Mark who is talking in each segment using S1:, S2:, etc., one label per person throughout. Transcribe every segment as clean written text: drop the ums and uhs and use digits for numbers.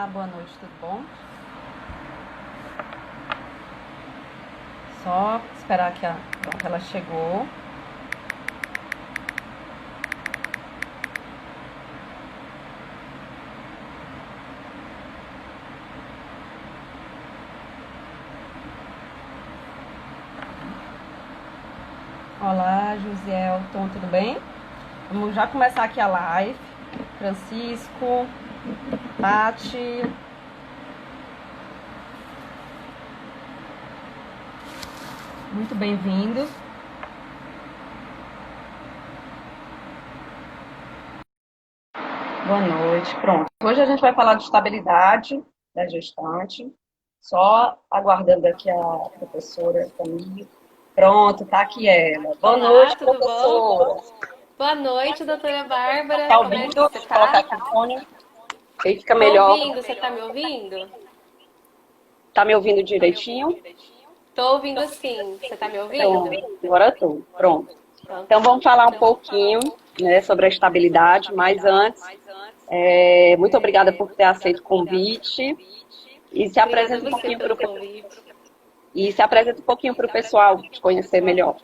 S1: Olá, boa noite, tudo bom? Só esperar que pronto, ela chegou. Olá, Josielton, tudo bem? Vamos já começar aqui a live. Francisco, Tati. Muito bem-vindos. Boa noite, pronto. Hoje a gente vai falar de estabilidade da gestante. Só aguardando aqui a professora Camille. Pronto, tá aqui ela. Boa
S2: Olá,
S1: noite,
S2: tudo bom?
S1: professora.
S2: Boa noite, doutora
S1: Tá
S2: Bárbara. Como é
S1: ouvindo?
S2: que você
S1: Deixa eu colocar
S2: tá?
S1: aqui o fone. Aí fica
S2: Tô
S1: melhor.
S2: ouvindo, você tá me ouvindo?
S1: Tá me ouvindo direitinho?
S2: Tô ouvindo sim. Você tá me ouvindo?
S1: Pronto, agora tô. Pronto.
S2: Então
S1: Então
S2: tá.
S1: vamos falar um pouquinho, né, sobre a estabilidade, mas antes, muito obrigada por ter aceito o convite e se
S2: Obrigada a
S1: apresenta um
S2: você
S1: pouquinho
S2: pelo convite.
S1: para o pessoal te conhecer melhor.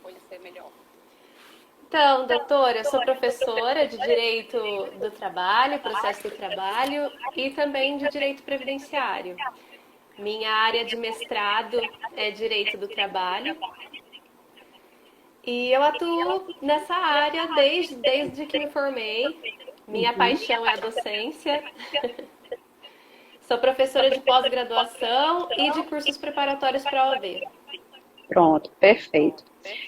S2: Então, doutora, eu sou professora de Direito do Trabalho, Processo do Trabalho e também de Direito Previdenciário. Minha área de mestrado é Direito do Trabalho. E eu atuo nessa área desde que me formei. Minha
S1: Uhum.
S2: paixão é a docência. Sou professora de pós-graduação e de cursos preparatórios para a OAB.
S1: Pronto, perfeito.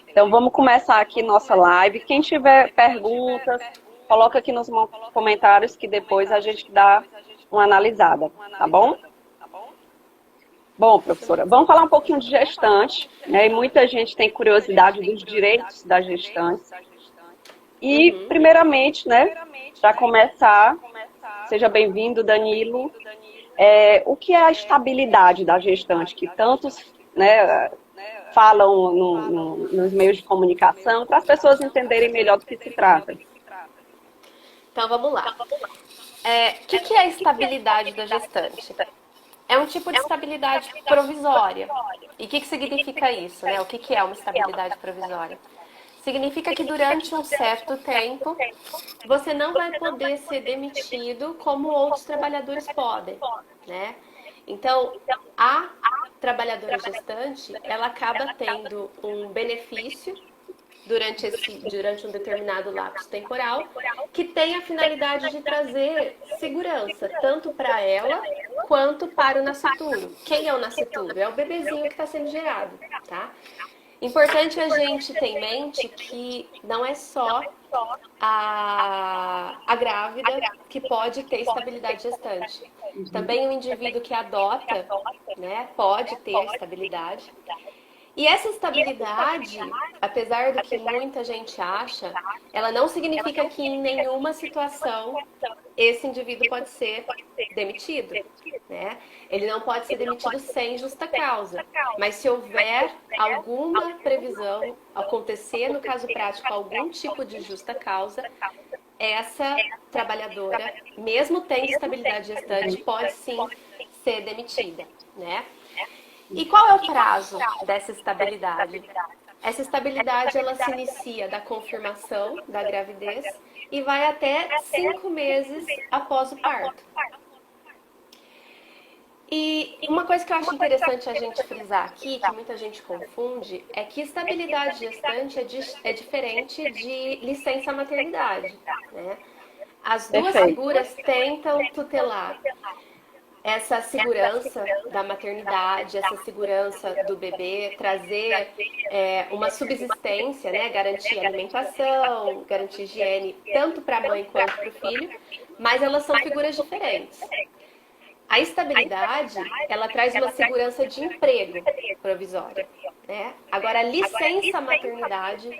S1: Então vamos começar aqui nossa live. Quem tiver perguntas, coloca aqui nos comentários que depois a gente dá uma analisada, tá bom? Bom,
S2: Isso
S1: professora,
S2: mesmo.
S1: vamos falar um pouquinho de gestante, né? E muita gente tem curiosidade dos direitos das gestantes. E,
S2: Uhum.
S1: primeiramente, né, para começar, seja bem-vindo, Danilo. O que é a estabilidade da gestante, que tantos, né, falam nos meios de comunicação, para as pessoas entenderem melhor do que se trata.
S2: Então vamos lá. O que é a estabilidade da gestante? É um tipo de estabilidade provisória. E o que significa isso, né? O que é uma estabilidade provisória? Significa que durante um certo tempo você não vai poder ser demitido como outros trabalhadores podem, né? Então, a trabalhadora gestante, ela acaba tendo um benefício durante um determinado lapso temporal, que tem a finalidade de trazer segurança, tanto para ela quanto para o nascituro. Quem é o nascituro? É o bebezinho que está sendo gerado, tá? Importante a gente ter em mente que não é só a grávida que pode ter estabilidade gestante. Também o indivíduo que adota, né, pode ter estabilidade. E essa estabilidade, apesar do que muita gente acha, ela não significa que em nenhuma situação esse indivíduo pode ser demitido, né? Ele não pode ser demitido sem justa causa. Mas se houver alguma previsão, acontecer no caso prático algum tipo de justa causa, essa trabalhadora, mesmo tendo estabilidade gestante, pode sim ser demitida, né? E qual é o prazo dessa estabilidade? Essa estabilidade ela se inicia da confirmação da gravidez e vai até 5 meses após o parto. E uma coisa que eu acho interessante a gente frisar aqui, que muita gente confunde, é que estabilidade gestante é diferente de licença maternidade, né? As duas
S1: Perfeito.
S2: figuras tentam tutelar essa segurança da maternidade, essa segurança do bebê, trazer uma subsistência, né? Garantir alimentação, garantir higiene, tanto para a mãe quanto para o filho, mas elas são figuras diferentes. A estabilidade, ela traz uma segurança de emprego provisória, né? Agora, a licença maternidade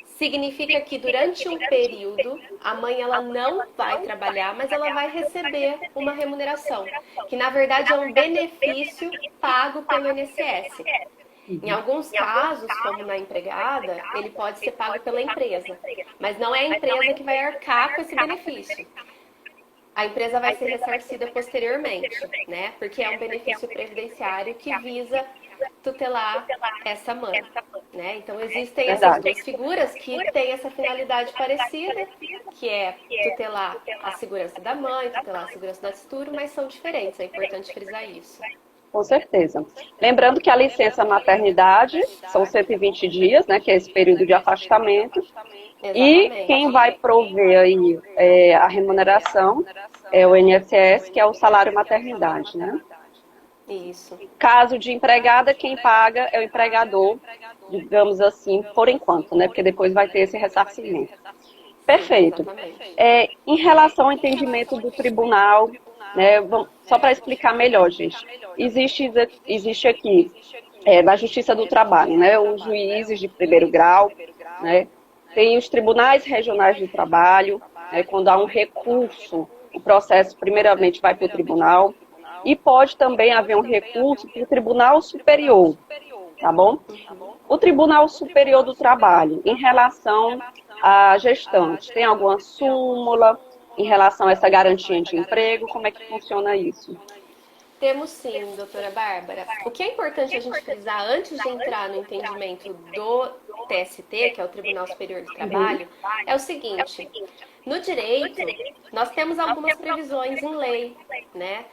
S2: significa que durante um período a mãe ela não vai trabalhar, mas ela vai receber uma remuneração, que na verdade é um benefício pago pelo INSS. Em alguns casos, como na empregada, ele pode ser pago pela empresa, mas não é a empresa que vai arcar com esse benefício. a empresa vai ser ressarcida posteriormente, né? Porque é um benefício previdenciário que visa tutelar essa mãe, né? Então existem essas
S1: Verdade.
S2: duas figuras que têm essa finalidade parecida, que é tutelar a segurança da mãe, tutelar a segurança do nascituro, mas são diferentes, é importante frisar isso.
S1: Com certeza. Lembrando que a licença maternidade são 120 dias, né, que é esse período de afastamento, e quem vai
S2: Exatamente.
S1: prover aí a remuneração é o INSS, que é o salário maternidade, né?
S2: Isso.
S1: Caso de empregada, quem paga é o empregador, digamos assim, por enquanto, né? Porque depois vai ter esse ressarcimento.
S2: Sim,
S1: Perfeito.
S2: exatamente.
S1: Em relação ao entendimento do tribunal, né, só para explicar melhor, gente, existe aqui, na Justiça do Trabalho, né, os juízes de primeiro grau, né, tem os tribunais regionais do trabalho, né, quando há um recurso, o processo primeiramente vai para o tribunal, e pode também haver um recurso para o Tribunal Superior, tá bom? O Tribunal Superior do Trabalho, em relação à gestante, tem alguma súmula em relação a essa garantia de emprego? Como é que funciona isso?
S2: Temos sim, doutora Bárbara. O que é importante a gente frisar antes de entrar no entendimento do TST, que é o Tribunal Superior do
S1: Uhum.
S2: Trabalho, é o seguinte: no direito, nós temos algumas previsões em lei, né?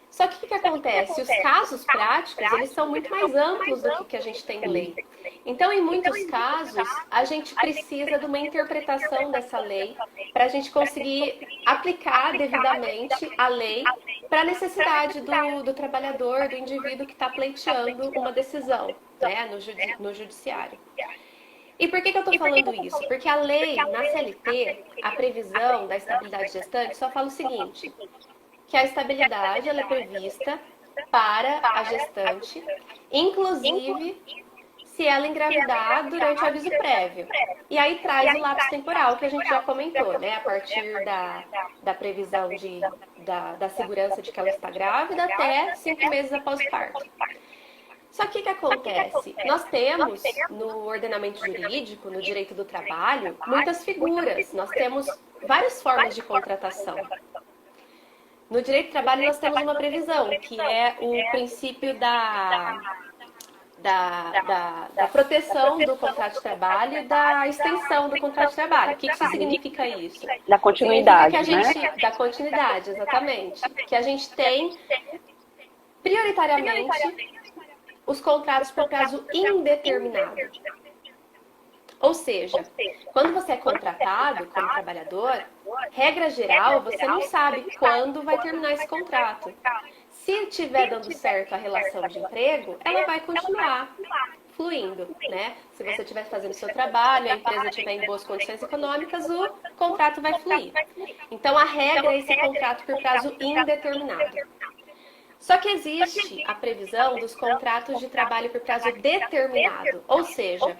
S2: Só que o que acontece? Os casos práticos, eles são muito mais amplos do que a gente tem em lei. Então, em muitos casos, a gente precisa de uma interpretação dessa lei para a gente conseguir aplicar devidamente a lei para a necessidade do trabalhador, do indivíduo que está pleiteando uma decisão, né, no judiciário. E por que eu estou falando isso? Porque a lei, na CLT, a previsão da estabilidade gestante só fala o seguinte, que a estabilidade ela é prevista para a gestante, inclusive se ela engravidar durante o aviso prévio. E aí traz o lapso temporal que a gente já comentou, né? A partir da previsão da segurança de que ela está grávida até 5 meses após o parto. Só que o que acontece? Nós temos no ordenamento jurídico, no direito do trabalho, muitas figuras. Nós temos várias formas de contratação. No direito do trabalho nós temos uma previsão, que é o princípio da proteção do contrato de trabalho e da extensão do contrato de trabalho. O que isso significa isso?
S1: Da
S2: Significa que
S1: continuidade,
S2: a
S1: né?
S2: gente, da continuidade, exatamente, que a gente tem prioritariamente os contratos por prazo indeterminado. Ou seja, quando você é contratado como trabalhador, regra geral, você não sabe quando vai terminar esse contrato. Se estiver dando certo a relação de emprego, ela vai continuar fluindo, né? Se você estiver fazendo o seu trabalho, a empresa estiver em boas condições econômicas, o contrato vai fluir. Então, a regra é esse contrato por prazo indeterminado. Só que existe a previsão dos contratos de trabalho por prazo determinado, ou seja,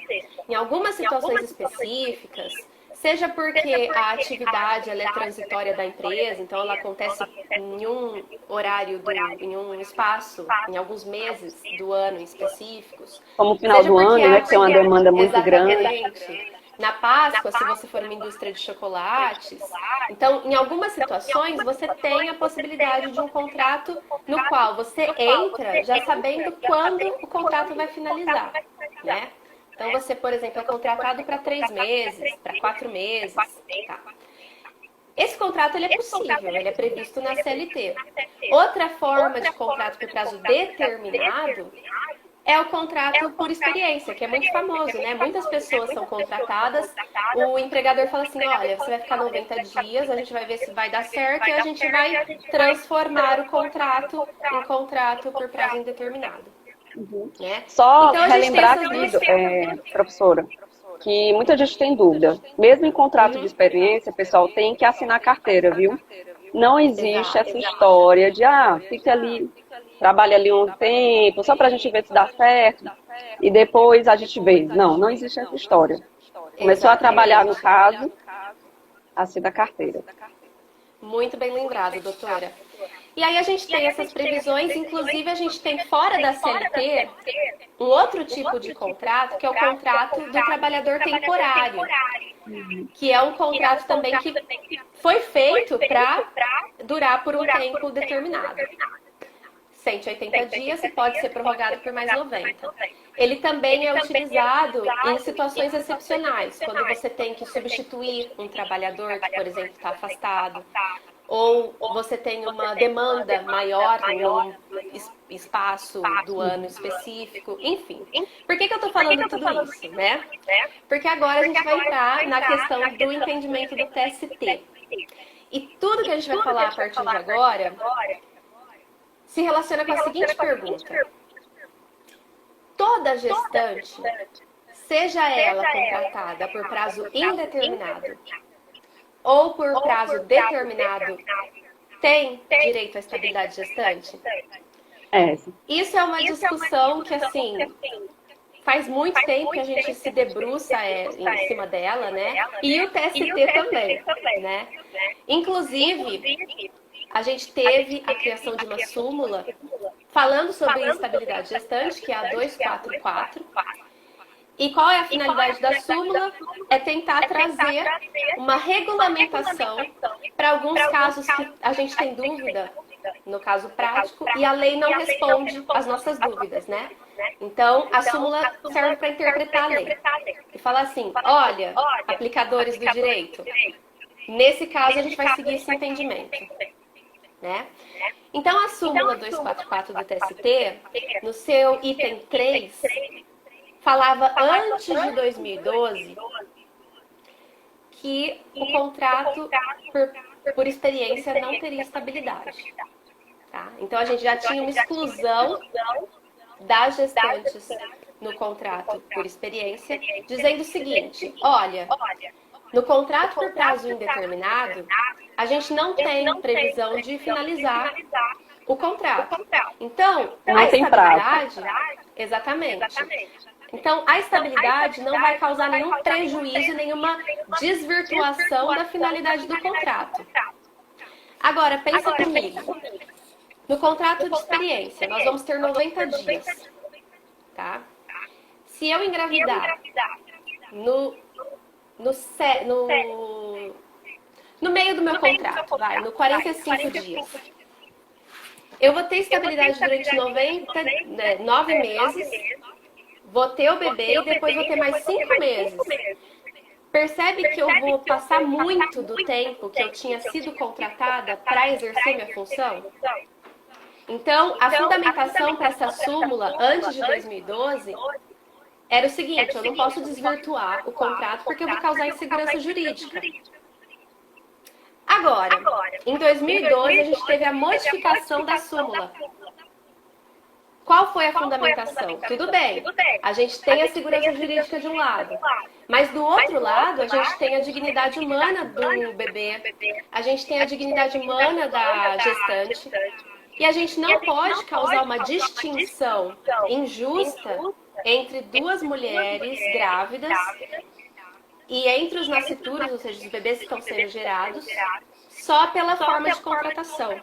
S2: em algumas situações específicas, seja porque a atividade ela é transitória da empresa, então ela acontece em um horário, em um espaço, em alguns meses do ano específicos,
S1: Como o final
S2: seja
S1: do
S2: porque
S1: ano,
S2: a
S1: né, que tem uma demanda muito grande.
S2: exatamente. Na Páscoa, se você for uma indústria de chocolates. Então, em algumas situações, você tem a possibilidade de um contrato no qual você entra já sabendo quando o contrato vai finalizar, né? Então, você, por exemplo, é contratado para 3 meses, para 4 meses, tá? Esse contrato ele é possível, ele é previsto na CLT. Outra forma de contrato por prazo determinado é o contrato por experiência, que é muito famoso, né? Muitas pessoas são contratadas, o empregador fala assim, olha, você vai ficar 90 dias, a gente vai ver se vai dar certo e a gente vai transformar o contrato em contrato por prazo indeterminado.
S1: Uhum.
S2: Né?
S1: Só
S2: Então a gente tem
S1: relembrar
S2: essas duas
S1: aqui, professora, que muita gente tem dúvida. Mesmo em contrato de experiência, pessoal, tem que assinar a carteira, viu? Não existe essa
S2: Exato.
S1: história de, fica ali, trabalha ali um tempo, só para a gente ver se dá certo, e depois a gente vê. Não, não existe essa história. Começou a trabalhar no
S2: Exatamente.
S1: caso, assina a carteira.
S2: Muito bem lembrado, doutora. E aí a gente tem essas previsões, inclusive a gente tem fora da CLT um outro tipo de contrato, que é o contrato do trabalhador temporário, que é um contrato também que foi feito para durar por um tempo determinado. 180 dias e pode ser prorrogado por mais 90. Ele também é utilizado em situações excepcionais, quando você tem que substituir um trabalhador que, por exemplo, está afastado, ou você tem uma demanda maior em um espaço do ano específico, enfim. Por que eu estou falando tudo isso, né? Porque agora a gente vai entrar na questão do entendimento do TST. E tudo que a gente vai falar a partir de agora se relaciona com a seguinte pergunta. Toda gestante, seja ela contratada por prazo indeterminado ou por prazo determinado, tem direito à estabilidade gestante? Isso é uma discussão que, assim, faz muito tempo que a gente se debruça em cima dela, né? E o TST também, né? Inclusive, a gente teve a criação de uma súmula falando sobre estabilidade gestante, que é a 244. E qual é a finalidade da súmula? É tentar trazer uma regulamentação para alguns casos que a gente tem dúvida, no caso prático, e a lei não responde às nossas dúvidas, né? Então, a súmula serve para interpretar a lei. E falar assim, olha, aplicadores do direito, nesse caso a gente vai seguir esse entendimento. Né? Então, a súmula 244 do TST, no seu item 3, falava antes de 2012 que o contrato por experiência não teria estabilidade. Tá? Então, a gente já tinha uma exclusão das gestantes no contrato por experiência, dizendo o seguinte, olha, no contrato por prazo indeterminado, a gente não tem previsão de finalizar o contrato. Então, a estabilidade... Exatamente. Então, a estabilidade não vai causar nenhum prejuízo, nenhuma desvirtuação da finalidade do contrato. Agora, pensa comigo. No contrato de experiência, nós vamos ter 90 dias. Tá? Se eu engravidar no meio do meu contrato, no 45 dias, eu vou ter estabilidade durante 9 meses, vou ter o bebê e depois vou ter mais 5 meses. Percebe que eu vou passar muito do tempo que eu tinha sido contratada para exercer minha função? Então, a fundamentação para essa súmula, antes de 2012, era o seguinte, eu não posso desvirtuar o contrato porque eu vou causar insegurança jurídica. Agora, em 2012, a gente teve a modificação da súmula. Qual foi a fundamentação? Tudo bem, a gente tem a segurança jurídica de um lado, mas do outro lado, a gente tem a dignidade humana do bebê, a gente tem a dignidade humana da gestante, e a gente não pode causar uma distinção injusta entre duas mulheres grávidas e entre os nascituros, ou seja, os bebês que estão sendo gerados, só pela forma de contratação.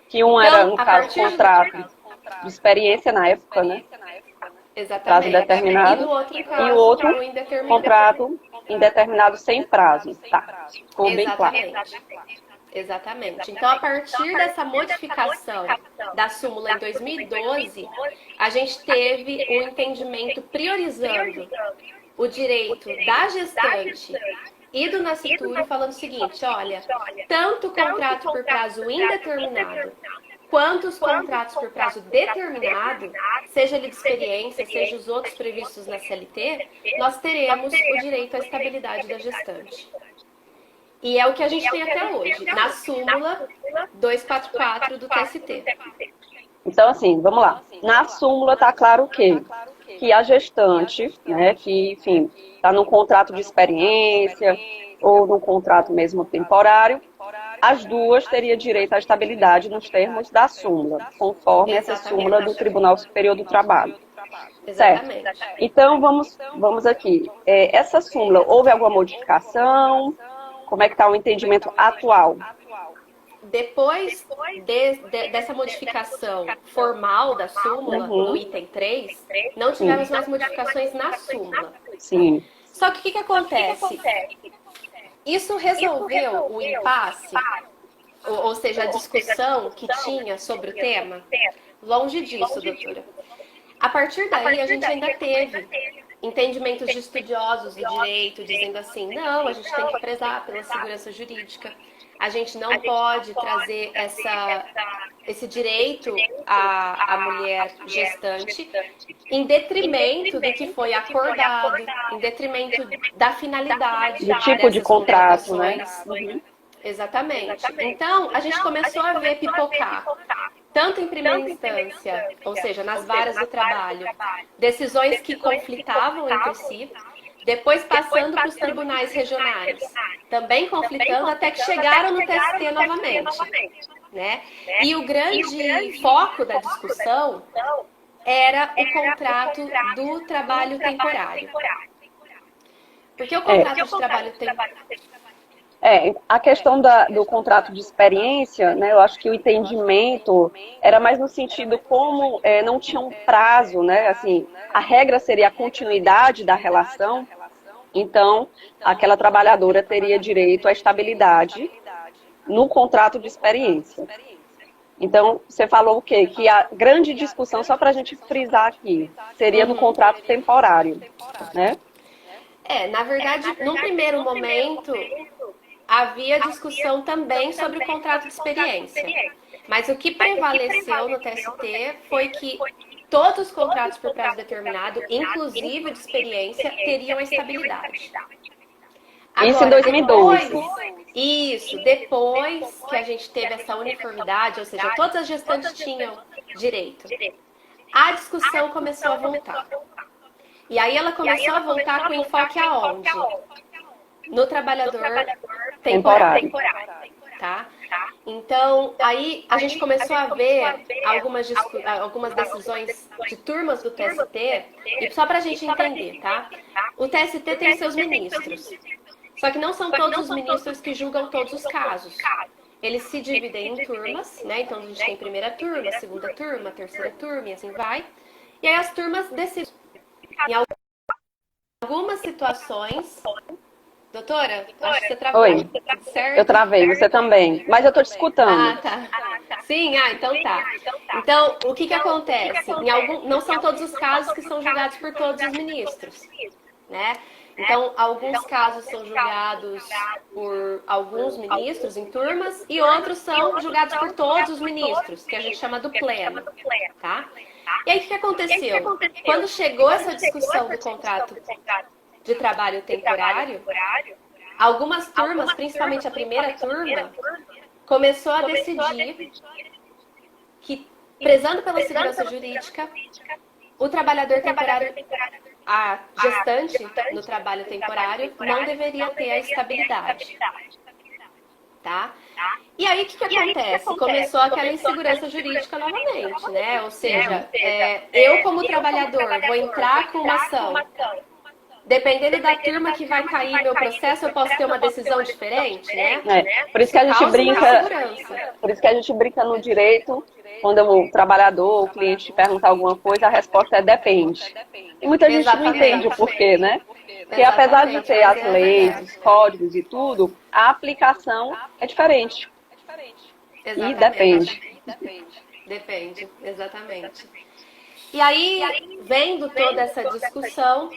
S1: Que um era, no caso, contrato de experiência na época, né?
S2: Exatamente.
S1: Prazo determinado.
S2: E
S1: o outro contrato indeterminado sem prazo. Tá, ficou bem claro.
S2: Exatamente. Então, a partir dessa modificação da súmula em 2012, a gente teve um entendimento priorizando o direito da gestante e do nascituro, falando o seguinte, olha, tanto o contrato por prazo indeterminado quanto os contratos por prazo determinado, seja ele de experiência, seja os outros previstos na CLT, nós teremos o direito à estabilidade da gestante. E é o que a gente tem até hoje, na súmula 244 do TST.
S1: Então, assim, vamos lá. Na súmula está claro o quê? Que a gestante, né, que, enfim, está num contrato de experiência ou num contrato mesmo temporário, as duas teriam direito à estabilidade nos termos da súmula, conforme essa súmula do Tribunal Superior do Trabalho.
S2: Exatamente.
S1: Certo? Então, vamos aqui. Essa súmula, houve alguma modificação? Como é que está o entendimento atual?
S2: depois dessa modificação formal da súmula, no item 3, não tivemos mais modificações na súmula.
S1: Sim.
S2: Só que o que acontece? Isso resolveu o impasse, ou seja, a discussão que tinha sobre o tema? Longe disso, doutora. A partir daí, a gente ainda teve entendimentos de estudiosos do direito, dizendo assim, não, a gente tem que prezar pela segurança jurídica, a gente não pode trazer esse direito à mulher gestante em detrimento do que foi acordado, em detrimento da finalidade
S1: do tipo de contrato, né?
S2: Exatamente. Então, a gente começou a ver pipocar, tanto em primeira instância, ou seja, nas varas do trabalho, decisões que conflitavam entre si, depois passando para os tribunais regionais, também conflitando até que chegaram no TST novamente, né? E o grande foco da discussão era o contrato do trabalho temporário. Porque o contrato de trabalho temporário...
S1: A questão do contrato de experiência, né, eu acho que o entendimento era mais no sentido como não tinha um prazo, né, assim, a regra seria a continuidade da relação, então aquela trabalhadora teria direito à estabilidade no contrato de experiência. Então, você falou o quê? Que a grande discussão, só para a gente frisar aqui, seria no contrato temporário, né?
S2: Na verdade, num primeiro momento... havia discussão também sobre o contrato de experiência. Mas o que prevaleceu no TST foi que todos os contratos por prazo determinado, inclusive de experiência, teriam a estabilidade. Agora,
S1: isso em 2012.
S2: Depois que a gente teve essa uniformidade, ou seja, todas as gestantes tinham direito, a discussão começou a voltar. E aí ela começou a voltar com enfoque aonde? No trabalhador temporário, tá? Então, aí a gente começou a ver algumas decisões de turmas do TST, e só pra gente entender, tá? O TST tem seus ministros, só que não são todos os ministros que julgam todos os casos. Eles se dividem em turmas, né? Então, a gente tem primeira turma, segunda turma, terceira turma, e assim vai. E aí as turmas decidem. Em algumas situações... Doutora, acho que você travou.
S1: Oi,
S2: certo?
S1: Eu travei, você também. Mas eu tô te escutando.
S2: Tá. Sim, então tá. Então, o que acontece? Não são todos os casos que são julgados por todos os ministros, né? Então, alguns casos são julgados por alguns ministros em turmas e outros são julgados por todos os ministros, que a gente chama do pleno, tá? E aí, o que aconteceu? Quando chegou essa discussão do contrato de trabalho temporário, algumas turmas, principalmente a primeira turma, começou a decidir que, prezando pela segurança jurídica, o trabalhador temporário, a gestante no trabalho temporário, não deveria ter a estabilidade. Tá? E aí, o que acontece? Começou aquela insegurança jurídica novamente, né? Ou seja, eu como trabalhador vou entrar com uma ação. Dependendo da turma que vai cair meu processo, eu posso ter uma decisão diferente, né?
S1: Por isso que a gente brinca no direito, quando o trabalhador, o cliente perguntar alguma coisa, a resposta é depende. E muita gente não entende o porquê, né? Porque apesar de ter as leis, os códigos e tudo, a aplicação é diferente. E depende.
S2: Depende, exatamente. E aí, vendo toda essa discussão,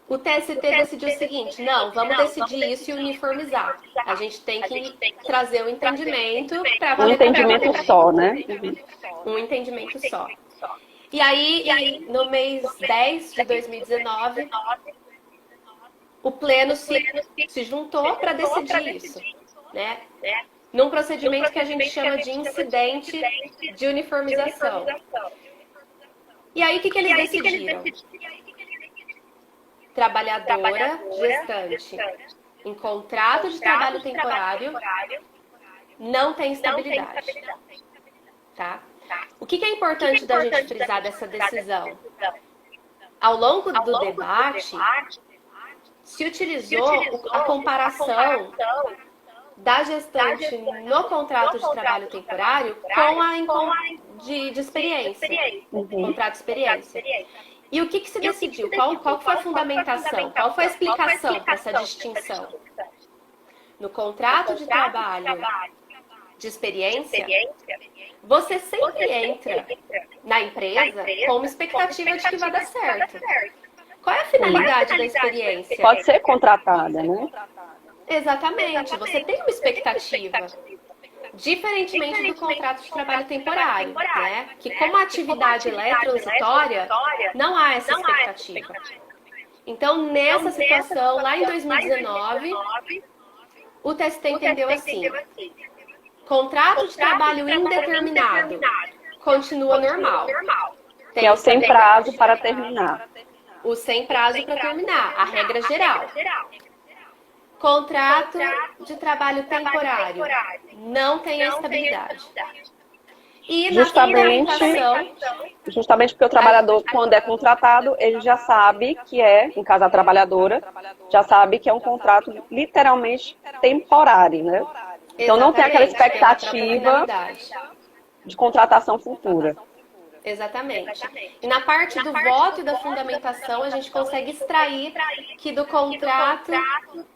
S2: o TST decidiu o seguinte, não, vamos decidir isso e uniformizar. A gente tem que trazer um entendimento para valer
S1: um entendimento só, né?
S2: Um entendimento só. E aí, no mês 10 de 2019, o Pleno se juntou para decidir isso, né? Num procedimento que a gente chama de incidente de uniformização. E aí, o que eles decidiram? Trabalhadora gestante em contrato de trabalho temporário não tem estabilidade. Tá? O que é importante da gente frisar dessa decisão? Ao longo do debate, se utilizou a comparação da gestante no contrato de trabalho temporário com de experiência, contrato de experiência. E o que se decidiu? Qual foi a fundamentação? Qual foi a explicação para essa distinção? No contrato de trabalho de experiência, você sempre entra na empresa com uma expectativa de que vai dar certo. Qual é a finalidade da experiência?
S1: Pode ser contratada, né?
S2: Exatamente, você tem uma expectativa. Diferentemente do contrato de trabalho temporário, né? Que como a atividade é transitória, não há essa expectativa. Então, nessa situação, lá em 2019, o TST entendeu assim: contrato de trabalho indeterminado continua normal.
S1: Que é o sem prazo para terminar.
S2: O sem prazo para terminar, a regra geral. Contrato de trabalho temporário não tem a estabilidade. E
S1: justamente porque o trabalhador, quando é contratado, ele já sabe que em caso da trabalhadora, já sabe que é um contrato literalmente temporário, né? Então não tem aquela expectativa de contratação futura.
S2: Exatamente. E na parte do voto e da fundamentação, a gente consegue extrair que do contrato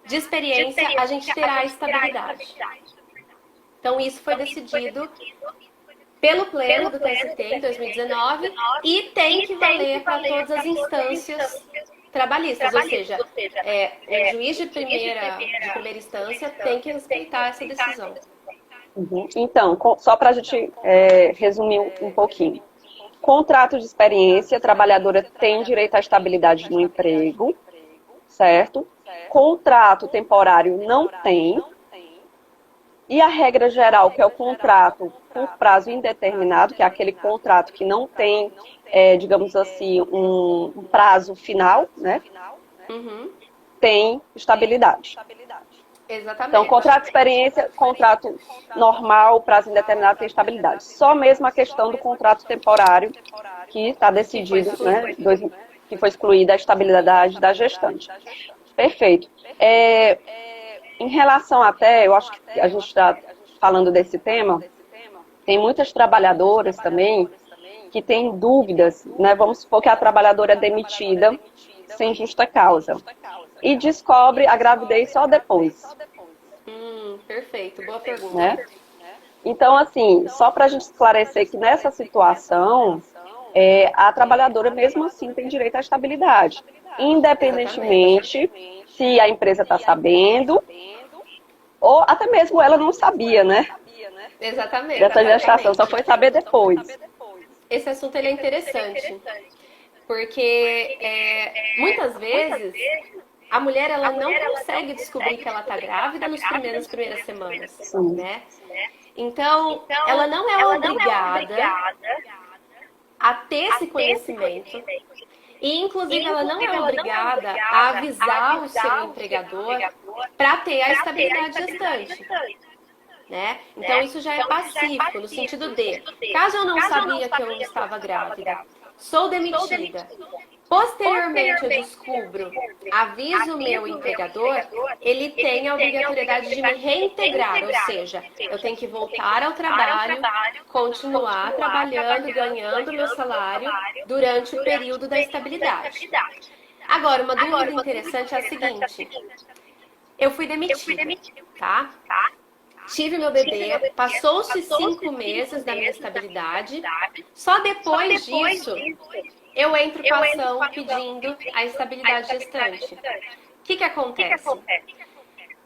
S2: de experiência a gente terá estabilidade. Então, isso foi decidido pelo Pleno do TST em 2019 e tem que valer para todas as instâncias trabalhistas, ou seja, o juiz de primeira instância tem que respeitar essa decisão.
S1: Então, só para a gente resumir um pouquinho. Contrato de experiência, a trabalhadora tem direito à estabilidade no emprego, certo? Contrato temporário não tem. E a regra geral, que é o contrato por prazo indeterminado, que é aquele contrato que não tem, digamos assim, um prazo final, né? Tem estabilidade.
S2: Exatamente.
S1: Então, contrato de experiência, contrato normal, prazo indeterminado tem estabilidade. Só mesmo a questão do contrato temporário, que está decidido, né, que foi excluída a estabilidade da gestante. Perfeito. Em relação eu acho que a gente está falando desse tema, tem muitas trabalhadoras também que têm dúvidas, né? Vamos supor que a trabalhadora é demitida sem justa causa e descobre a gravidez só depois.
S2: Perfeito, boa pergunta.
S1: Né? Então, assim, só para a gente esclarecer que nessa situação, a trabalhadora mesmo assim tem direito à estabilidade, independentemente se a empresa está sabendo ou até mesmo ela não sabia, né?
S2: Exatamente.
S1: Dessa gestação, só foi saber depois.
S2: Esse assunto ele é interessante, porque muitas vezes a mulher ela não consegue descobrir que ela está grávida nas primeiras semanas, né? Então, ela não é obrigada a ter esse conhecimento. E, inclusive, ela não é obrigada a avisar o seu empregador para ter a estabilidade gestante. Né? Então, isso já é pacífico, no sentido de, caso eu não sabia que eu estava grávida, sou demitida, posteriormente eu descubro, aviso o meu empregador, ele tem a obrigatoriedade de me reintegrar, ou seja, eu tenho que voltar ao trabalho, continuar trabalhando, ganhando meu salário durante o período da estabilidade. Agora, uma dúvida interessante é a seguinte: eu fui demitida, tá? Tive meu bebê, passou-se 5 meses da minha estabilidade, só depois disso eu entro com a ação pedindo a estabilidade gestante. O que acontece?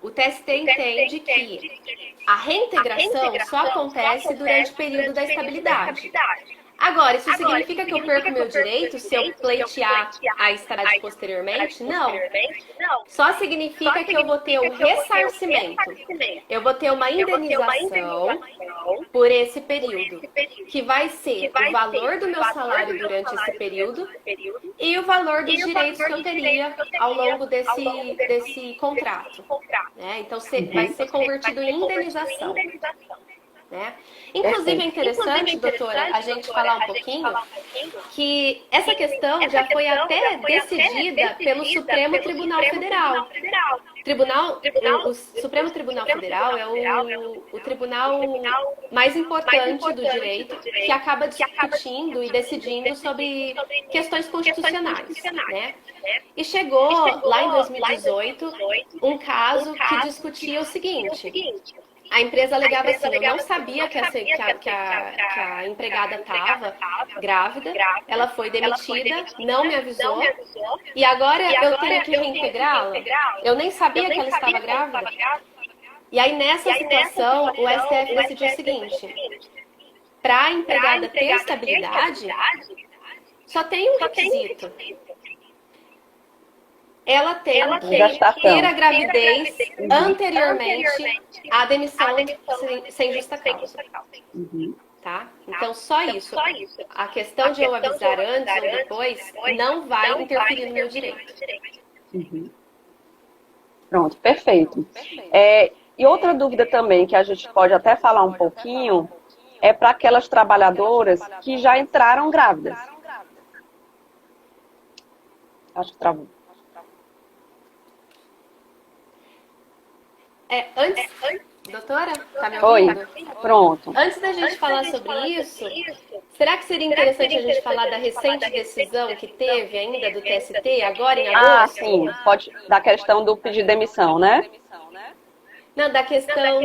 S2: O TST entende que a reintegração só acontece durante o período da estabilidade. Agora, isso significa que eu perco meu direito se eu pleitear a estabilidade posteriormente? Não. Só significa que eu vou ter um ressarcimento. Eu vou ter uma indenização por esse período, que vai ser o valor do meu salário durante esse período e o valor dos direitos que eu teria ao longo desse contrato. Né? Então, vai ser convertido em indenização. né? Inclusive, é interessante, doutora, a gente falar um pouquinho que essa questão já foi até decidida pelo Supremo Tribunal Federal. O Supremo Tribunal Federal é o tribunal mais importante do direito que acaba discutindo e decidindo sobre questões constitucionais, né? E chegou lá em 2018 um caso que discutia o seguinte: a empresa alegava assim: eu não sabia que a empregada estava grávida, ela foi demitida, não me avisou, e agora eu tenho que reintegrá-la? Eu nem sabia que ela estava grávida. E aí, nessa situação, o STF decidiu o seguinte: para a empregada ter estabilidade, só tem um requisito. Ela tem que ter a gravidez anteriormente à demissão sem justa causa. Tá? Então, só isso. A questão de eu avisar antes ou depois não vai interferir no meu direito.
S1: Pronto, perfeito. E outra dúvida também, que a gente pode até falar um pouquinho, é para aquelas trabalhadoras que já entraram grávidas. Acho que travou.
S2: Doutora, tá me ouvindo?
S1: Oi, pronto.
S2: Antes da gente falar sobre isso, será que seria interessante a gente falar da recente decisão que teve ainda do TST, agora em agosto?
S1: Sim, pode, da questão do pedido de demissão, né?
S2: Não, da questão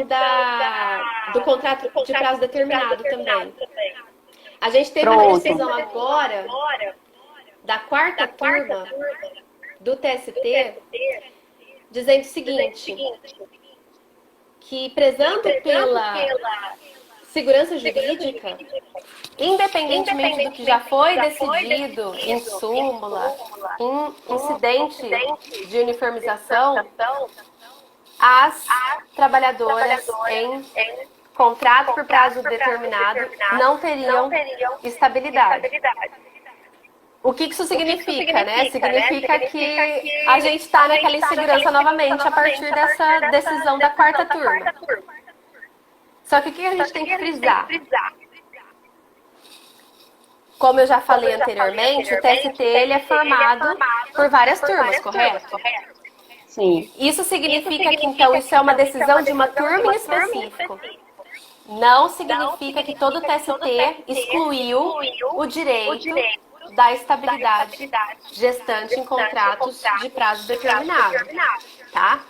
S2: do contrato de prazo determinado também. A gente teve uma decisão agora da quarta turma do TST dizendo o seguinte: que prezando pela segurança jurídica, independentemente do que já foi decidido em súmula, em incidente de uniformização, as trabalhadoras em contrato por prazo determinado não teriam estabilidade. O que isso significa, né? Significa que a gente está naquela insegurança novamente a partir dessa decisão da quarta turma. Só que o que a gente tem que frisar? Como eu já falei anteriormente, o TST ele é formado por várias turmas, correto?
S1: Sim.
S2: Isso significa que, então, isso é uma decisão de uma turma em específico. Não significa que todo o TST excluiu o direito da estabilidade gestante em contratos de prazo determinado, tá?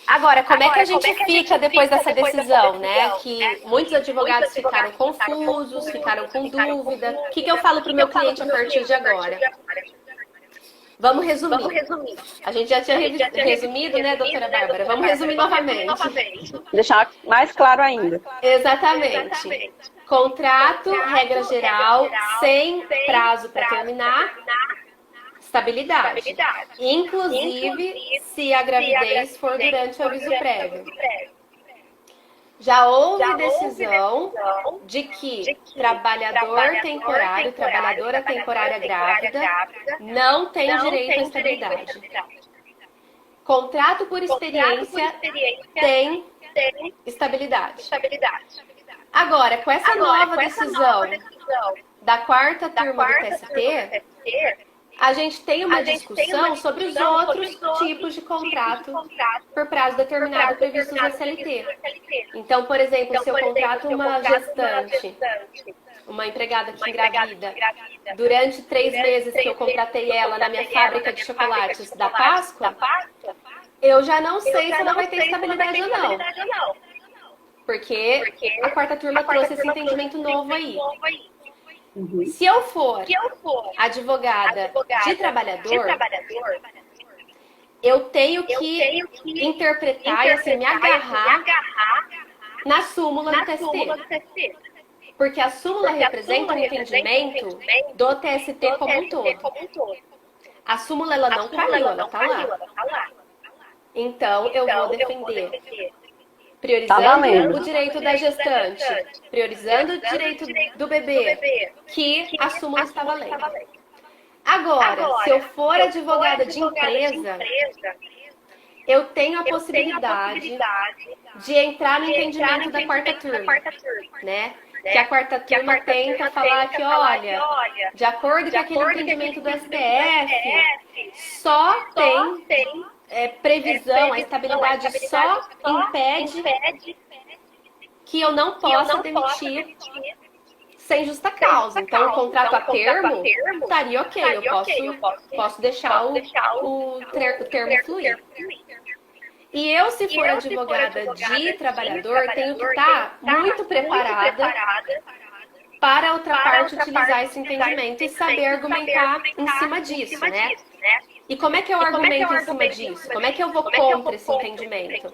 S2: Agora, como é que a gente fica depois dessa decisão, né? Que muitos advogados ficaram confusos, ficaram com dúvida. O que eu falo para o meu cliente a partir de agora? Vamos resumir. A gente já tinha resumido, né, doutora Bárbara? Vamos resumir novamente.
S1: Deixar mais claro ainda.
S2: Exatamente. Contrato, regra geral, sem prazo para terminar, estabilidade. Inclusive, se a gravidez for durante o aviso prévio. Já houve decisão de que trabalhador temporário, trabalhadora temporária grávida, não tem direito à estabilidade. Contrato por experiência tem estabilidade. Agora, com essa nova decisão da quarta turma do TST, a gente tem uma discussão sobre os outros tipos de contrato por prazo determinado previstos na CLT. Então, por exemplo, se eu contrato uma gestante, uma empregada que engravida, durante 3 meses que eu contratei ela na minha fábrica de chocolates da Páscoa, eu já não sei se ela vai ter estabilidade ou não. Porque a quarta turma trouxe esse entendimento novo aí. Se eu for advogada de trabalhador, eu tenho que interpretar e assim, me agarrar na súmula do TST. Porque a súmula representa o entendimento do TST como um todo. A súmula ela não caiu, ela está lá. Então, eu vou defender priorizando o direito da gestante, priorizando o direito do bebê, que a súmula está valendo. Agora, se eu for advogada de empresa, eu tenho a possibilidade de entrar no entendimento da quarta turma, né? Que a quarta turma tenta falar que, olha, de acordo com aquele entendimento do STF, só tem previsão, a estabilidade só impede que eu não possa demitir sem justa causa. Então, o contrato a termo estaria ok, eu posso deixar o termo fluir. E eu, se for advogada de trabalhador, tenho que estar muito preparada para a outra parte utilizar esse entendimento e saber argumentar em cima disso, né? E como é que eu argumento em cima disso? Como é que eu vou contra esse entendimento?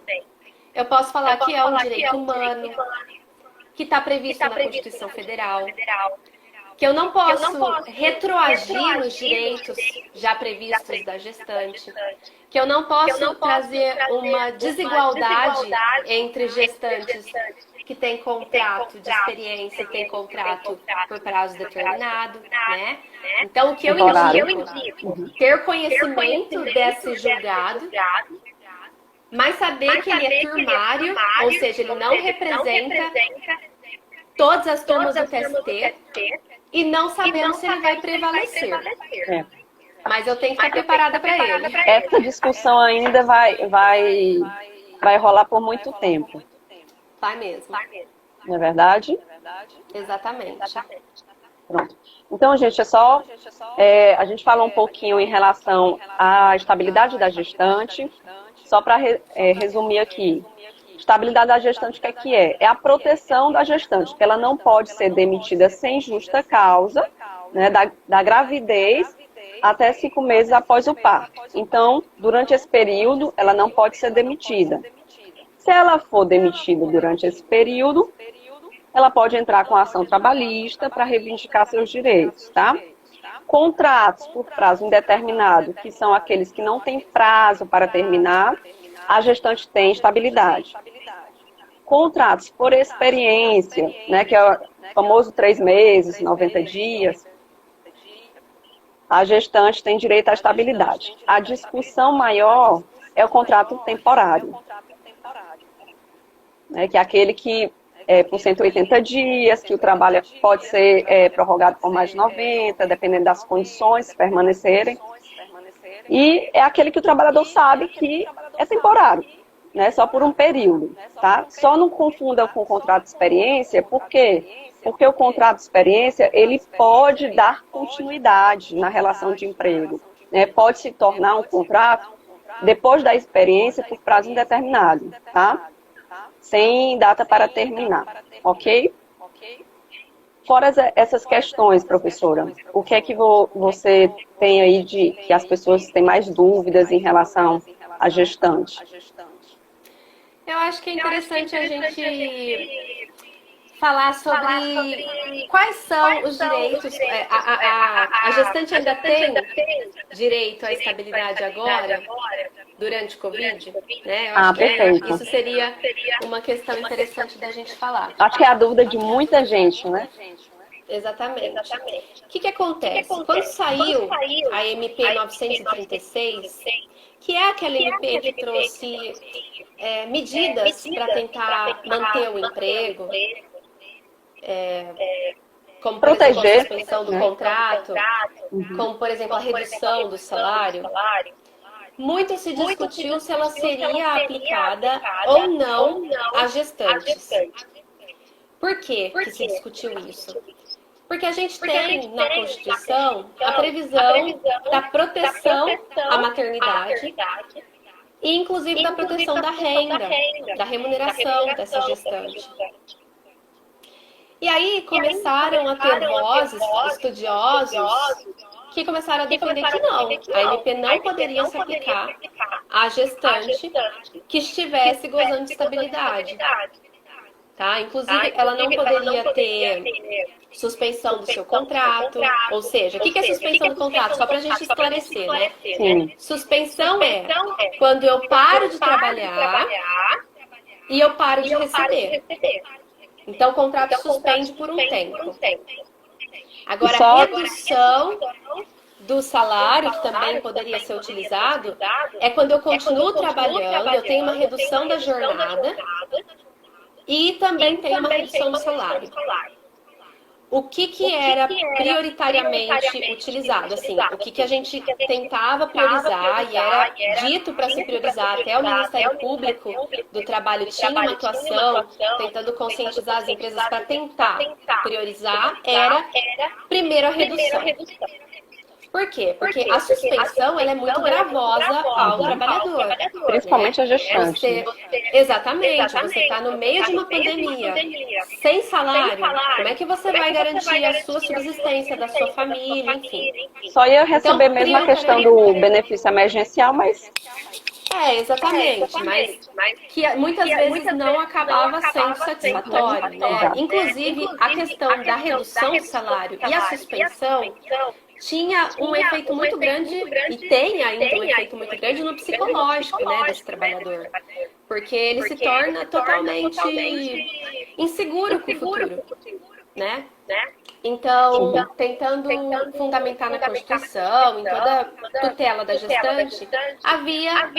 S2: Eu posso falar que é um direito humano, que está previsto na Constituição Federal, que eu não posso retroagir nos direitos já previstos da gestante, que eu não posso trazer uma desigualdade entre gestantes que têm contrato de experiência e têm contrato por prazo determinado, né? Então, o que eu indico, ter conhecimento desse julgado, mas saber que ele é turmário, ou seja, ele não representa todas as turmas do TST e não sabemos se ele vai prevalecer. Mas eu tenho que estar preparada para ele.
S1: Essa discussão ainda vai rolar por muito tempo.
S2: Vai mesmo.
S1: Não é verdade?
S2: Exatamente.
S1: Pronto. Então, gente, a gente falou um pouquinho em relação à estabilidade da gestante. Só para resumir aqui. Estabilidade da gestante, o que é? É a proteção da gestante, que ela não pode ser demitida sem justa causa, né, da gravidez até 5 meses após o parto. Então, durante esse período, ela não pode ser demitida. Se ela for demitida durante esse período, ela pode entrar com ação trabalhista para reivindicar seus direitos, tá? Contratos por prazo indeterminado, que são aqueles que não têm prazo para terminar, a gestante tem estabilidade. Contratos por experiência, né, que é o famoso 3 meses, 90 dias, a gestante tem direito à estabilidade. A discussão maior é o contrato temporário, né, que é aquele que por 180 dias, que o trabalho pode ser prorrogado por mais de 90, dependendo das condições permanecerem. E é aquele que o trabalhador sabe que é temporário, né, só por um período, tá? Só não confunda com o contrato de experiência, por quê? Porque o contrato de experiência, ele pode dar continuidade na relação de emprego, né? Pode se tornar um contrato depois da experiência por prazo indeterminado, tá? Sem data para terminar, ok? Fora essas questões, professora, o que é que você tem aí que as pessoas têm mais dúvidas em relação à gestante?
S2: Eu acho que é interessante a gente falar sobre quais são os direitos. A gestante ainda tem direito à estabilidade agora, durante o Covid? Né? Eu acho que
S1: perfeito.
S2: Isso seria uma questão interessante da gente falar.
S1: Acho que é a dúvida de muita gente, né?
S2: Exatamente. O que acontece? Quando saiu a MP 936, que é aquela MP que trouxe medidas para tentar manter o emprego, como, por exemplo, a suspensão do contrato, como, por exemplo, a redução do salário, muito se discutiu se ela seria aplicada ou não às gestantes. Por que se discutiu isso? Porque a gente tem na Constituição a previsão da proteção à maternidade e, inclusive, da proteção da renda, da remuneração dessa gestante. E aí começaram a ter vozes, estudiosos, que começaram a defender que não, a MP não poderia se aplicar à gestante que estivesse gozando de estabilidade. Tá? Inclusive, ela não poderia ter suspensão do seu contrato, ou seja, o que é suspensão do contrato? Só para a gente esclarecer, né?
S1: Sim.
S2: Suspensão é quando eu paro de trabalhar e eu paro de receber. Então, o contrato suspende por um tempo. Agora, a redução do salário, que também poderia ser utilizado, é quando eu continuo trabalhando, eu tenho uma redução da jornada e também tenho uma redução do salário. O que era prioritariamente utilizado? Assim, o que a gente tentava priorizar e era dito para se priorizar, até o Ministério Público do Trabalho tinha uma atuação tentando conscientizar as empresas para tentar priorizar, era primeiro a redução. Por quê? Porque a suspensão ela é muito gravosa ao trabalhador.
S1: Principalmente a gestante.
S2: Exatamente, você está no meio de uma pandemia, sem salário, como é que você vai garantir a sua subsistência, da sua família, enfim.
S1: Só ia receber mesmo a questão do benefício emergencial, mas...
S2: Exatamente, mas que muitas vezes não acabava sendo satisfatório, né? Inclusive, a questão da redução do salário e a suspensão tinha um efeito muito grande, e tem ainda um efeito muito grande no psicológico, né, desse trabalhador. Porque ele se torna totalmente inseguro com o futuro, né? Então, tentando fundamentar na Constituição, em toda a tutela da gestante, havia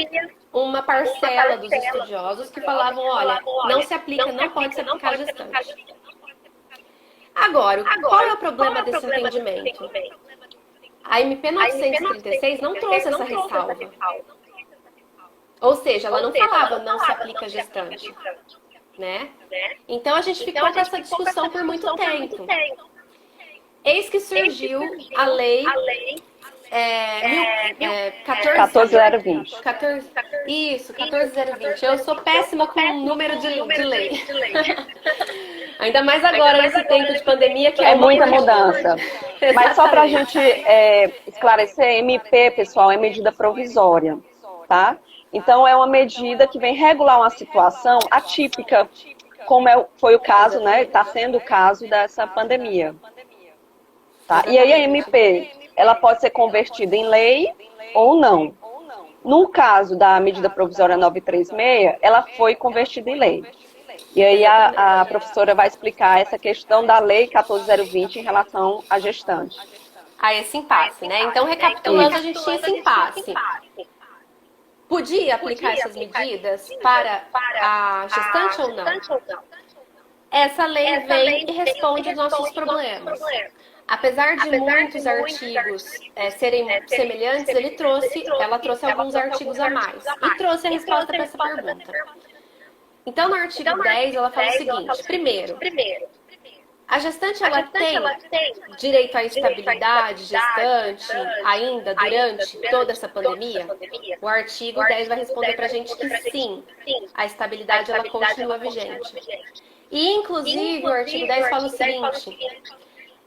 S2: uma parcela dos estudiosos que falavam, olha, não se aplica, não pode se aplicar a gestante. Agora, qual é o problema desse entendimento? A MP 936 não trouxe essa ressalva. Ou seja, ela não falava não se aplica a gestante, né? Então a gente ficou com essa discussão por muito tempo. Eis que surgiu a lei
S1: 14020.
S2: 14020. Eu sou péssima com o número de lei. Ainda mais agora, nesse tempo de pandemia, que
S1: é muita mudança. Mas só para a gente esclarecer, MP, pessoal, é medida provisória, tá? Então, é uma medida que vem regular uma situação atípica, como foi o caso, né? Está sendo o caso dessa pandemia. Tá? E aí a MP, ela pode ser convertida em lei ou não. No caso da medida provisória 936, ela foi convertida em lei. E aí a professora vai explicar essa questão da lei 14020 em relação à gestante.
S2: A esse impasse, né? Então, recapitulando, a gente tinha esse impasse. Podia aplicar essas medidas para a gestante ou não? Essa lei vem e responde os nossos problemas. Apesar de muitos artigos serem semelhantes, ela trouxe alguns artigos a mais. E trouxe a resposta para essa pergunta. Então, no artigo 10, ela fala o seguinte. Primeiro, a gestante ela tem direito à estabilidade gestante ainda durante toda essa pandemia? O artigo 10 vai responder para a gente que sim, a estabilidade ela continua vigente. E, inclusive, o artigo 10 fala o seguinte...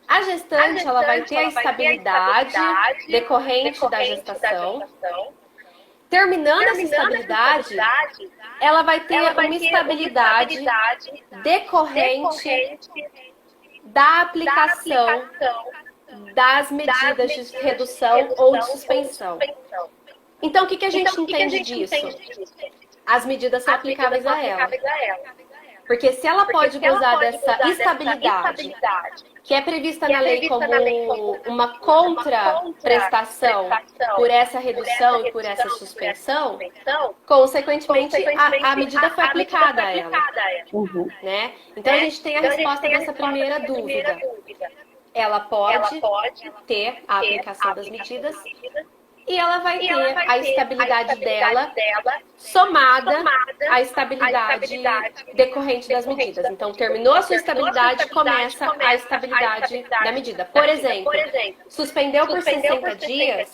S2: A gestante ela vai ter a estabilidade decorrente da gestação. Terminando essa estabilidade, ela vai ter uma estabilidade decorrente da aplicação das medidas de redução ou de suspensão. Então, o que a gente entende disso? As medidas são aplicáveis a ela. Porque se ela pode gozar dessa estabilidade, que é prevista na lei como uma contraprestação por essa redução e por essa suspensão, consequentemente, a medida foi aplicada a ela. Né? Então, a gente tem a resposta dessa primeira dúvida. Ela pode ter a aplicação das medidas e ela vai ter a estabilidade dela somada à estabilidade decorrente das medidas. Então, terminou a sua estabilidade, começa a estabilidade da medida. Por exemplo, suspendeu por 60 dias,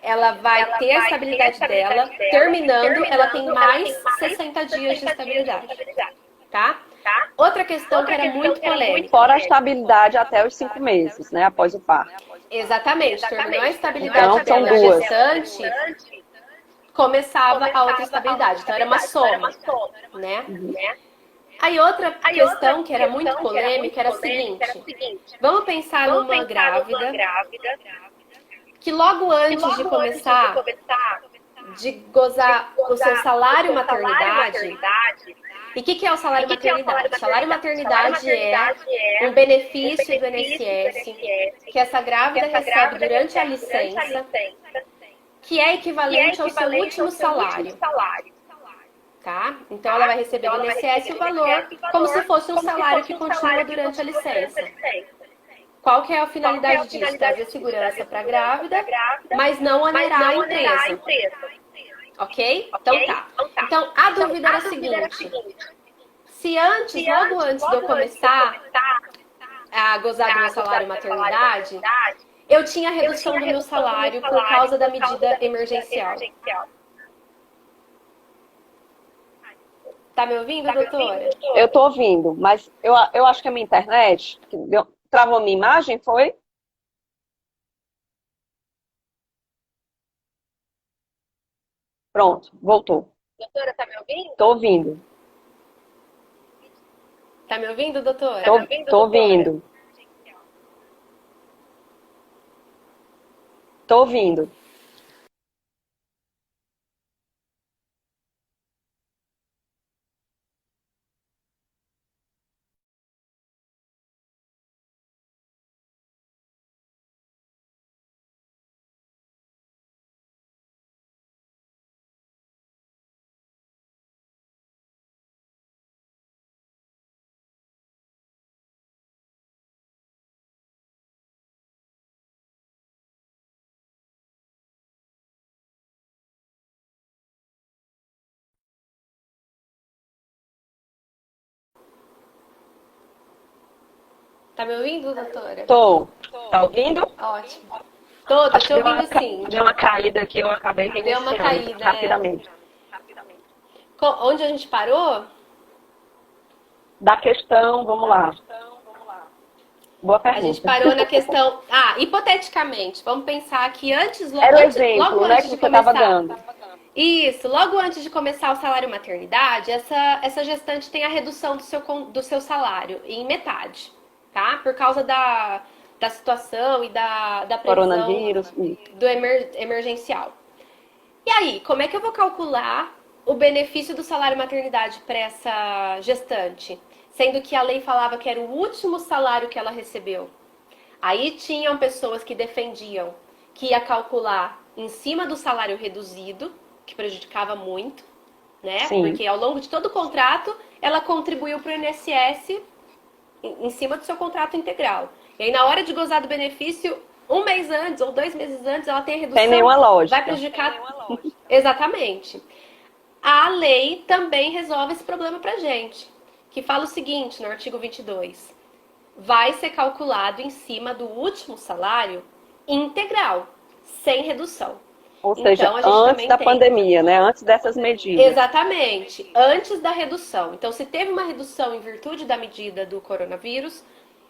S2: ela vai ter a estabilidade dela, terminando, ela tem mais 60 dias de estabilidade. Tá? Outra questão que era muito polêmica.
S1: Fora a estabilidade até os 5 meses, né? Após o parto.
S2: Exatamente. Terminou a estabilidade da gestante, começava a outra estabilidade. Então, era uma soma, né? Aí, outra questão que era muito polêmica era a seguinte. Vamos pensar numa grávida que logo antes de começar de gozar o seu salário maternidade, E o que é o salário maternidade? O salário maternidade é um benefício do INSS que essa grávida recebe durante a licença, que é equivalente ao seu último salário. Tá? Então ela vai receber do INSS o valor como se fosse um salário que continua durante a licença. Qual que é a finalidade disso? Trazer segurança para a grávida, mas não onerar a empresa. Ok? Então tá. Então a dúvida era a seguinte: se antes, logo antes de eu começar a gozar do meu salário maternidade, eu tinha redução do meu salário por causa da medida emergencial. Tá me ouvindo, doutora?
S1: Eu tô ouvindo, mas eu acho que a minha internet travou minha imagem, foi? Pronto, voltou.
S3: Doutora, tá me ouvindo?
S1: Tô ouvindo.
S2: Tá me ouvindo, doutora?
S1: Tô ouvindo. Tô ouvindo.
S2: Tá me ouvindo, doutora?
S1: Tô. Tá ouvindo?
S2: Ótimo. Tô te ouvindo sim.
S1: Deu uma caída aqui, eu acabei
S2: Deu uma
S1: reiniciando
S2: caída,
S1: rapidamente.
S2: Onde a gente parou?
S1: Da questão, vamos lá. Boa
S2: A
S1: pergunta.
S2: gente parou na questão. Hipoteticamente, vamos pensar que antes,
S1: Era o
S2: logo
S1: exemplo, né,
S2: antes
S1: que
S2: de
S1: você estava
S2: começar.
S1: dando.
S2: Isso, logo antes de começar o salário maternidade, essa gestante tem a redução do seu salário em metade, tá? Por causa da situação e da previsão
S1: Coronavírus.
S2: do emergencial. E aí, como é que eu vou calcular o benefício do salário maternidade para essa gestante? Sendo que a lei falava que era o último salário que ela recebeu. Aí tinham pessoas que defendiam que ia calcular em cima do salário reduzido, que prejudicava muito, né?
S1: Sim.
S2: Porque ao longo de todo o contrato, ela contribuiu para o INSS em cima do seu contrato integral. E aí, na hora de gozar do benefício, um mês antes ou 2 meses antes, ela tem a redução.
S1: Tem nenhuma lógica.
S2: Vai prejudicar. Exatamente. A lei também resolve esse problema pra gente, que fala o seguinte, no artigo 22. Vai ser calculado em cima do último salário integral, sem redução.
S1: Ou seja,
S2: Então, a gente
S1: antes
S2: também
S1: da
S2: tem...
S1: pandemia, né? Antes dessas medidas.
S2: Exatamente, antes da redução. Então, se teve uma redução em virtude da medida do coronavírus,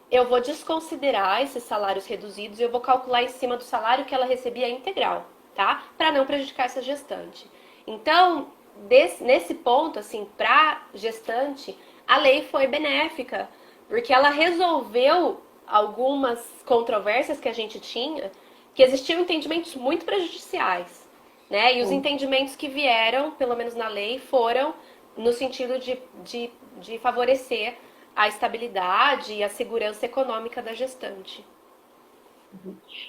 S2: eu vou desconsiderar esses salários reduzidos e eu vou calcular em cima do salário que ela recebia integral, tá? Para não prejudicar essa gestante. Então, nesse ponto, assim, para gestante, a lei foi benéfica, porque ela resolveu algumas controvérsias que a gente tinha, que existiam entendimentos muito prejudiciais, né? E os entendimentos que vieram, pelo menos na lei, foram no sentido de favorecer a estabilidade e a segurança econômica da gestante.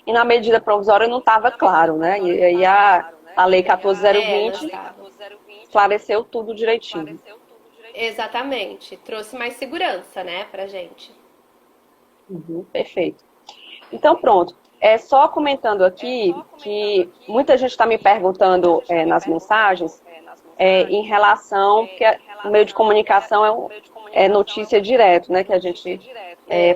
S1: E na medida provisória não estava claro, né? E aí a lei 14020 esclareceu tudo direitinho.
S2: Exatamente. Trouxe mais segurança, né, pra gente.
S1: Perfeito. Então, pronto. Só comentando aqui que muita gente está me perguntando nas mensagens em relação, porque o meio de comunicação é notícia direto, né, que a gente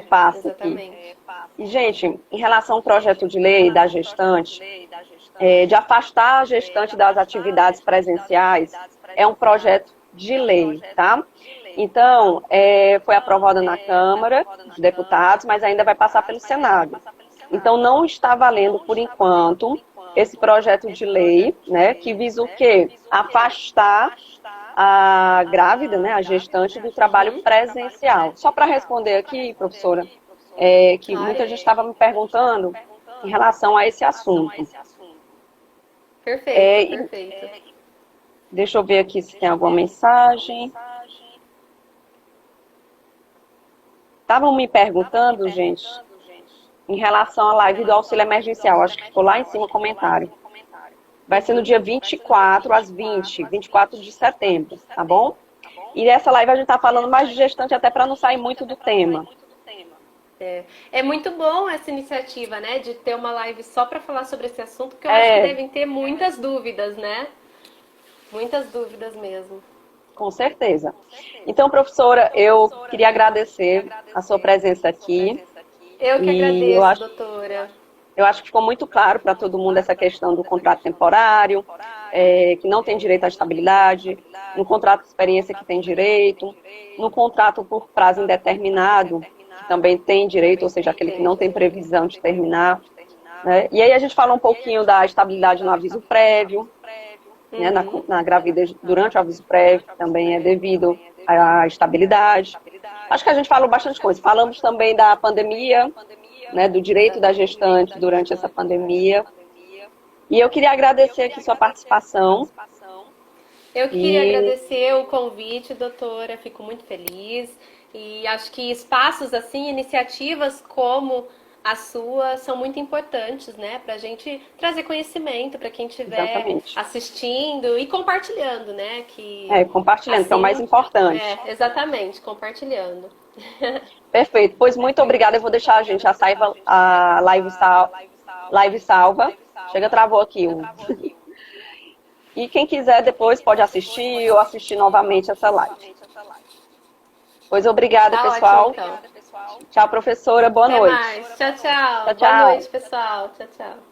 S1: passa
S2: exatamente.
S1: aqui. E, gente, em relação ao projeto de lei da gestante, de afastar a gestante das atividades presenciais, é um projeto de lei, tá? Então, foi aprovado na Câmara dos Deputados, mas ainda vai passar pelo Senado. Então, não está valendo, por enquanto, esse projeto de lei, né, que visa o quê? Afastar a grávida, né, a gestante, do trabalho presencial. Só para responder aqui, professora, que muita gente estava me perguntando em relação a esse assunto.
S2: Perfeito, perfeito.
S1: Deixa eu ver aqui se tem alguma mensagem. Estavam me perguntando, gente, em relação à live do auxílio emergencial. Acho que ficou lá em cima o comentário. Vai ser no dia 24 às 24 de setembro, tá bom? E nessa live a gente tá falando mais de gestante até para não sair muito do tema.
S2: É muito bom essa iniciativa, né? De ter uma live só para falar sobre esse assunto, porque eu acho que devem ter muitas dúvidas, né? Muitas dúvidas mesmo.
S1: Com certeza. Então, professora, eu queria agradecer a sua presença aqui.
S2: Eu que agradeço, doutora.
S1: Eu acho que ficou muito claro para todo mundo essa questão do contrato temporário, que não tem direito à estabilidade, no contrato de experiência que tem direito, no contrato por prazo indeterminado, que também tem direito, ou seja, aquele que não tem previsão de terminar. Né? E aí a gente fala um pouquinho da estabilidade no aviso prévio, né, na gravidez, durante o aviso prévio, que também é devido à estabilidade. Acho que a gente falou bastante coisa. Falamos também da pandemia, né, do direito da gestante durante essa pandemia. E eu queria agradecer aqui sua participação.
S2: Eu queria agradecer o convite, doutora. Fico muito feliz. E acho que espaços assim, iniciativas como a sua são muito importantes, né? Para a gente trazer conhecimento para quem estiver assistindo e compartilhando, né?
S1: Compartilhando, que é o mais importante.
S2: Exatamente, compartilhando.
S1: Perfeito. Pois muito obrigada. Eu vou deixar a live salva. Chega, travou aqui. E quem quiser depois pode assistir ou assistir novamente essa live. Pois obrigada, pessoal.
S2: Ótimo, então.
S1: Tchau, professora. Boa noite.
S2: Até mais. Tchau, tchau.
S1: Tchau, tchau.
S2: Boa noite, pessoal. Tchau, tchau.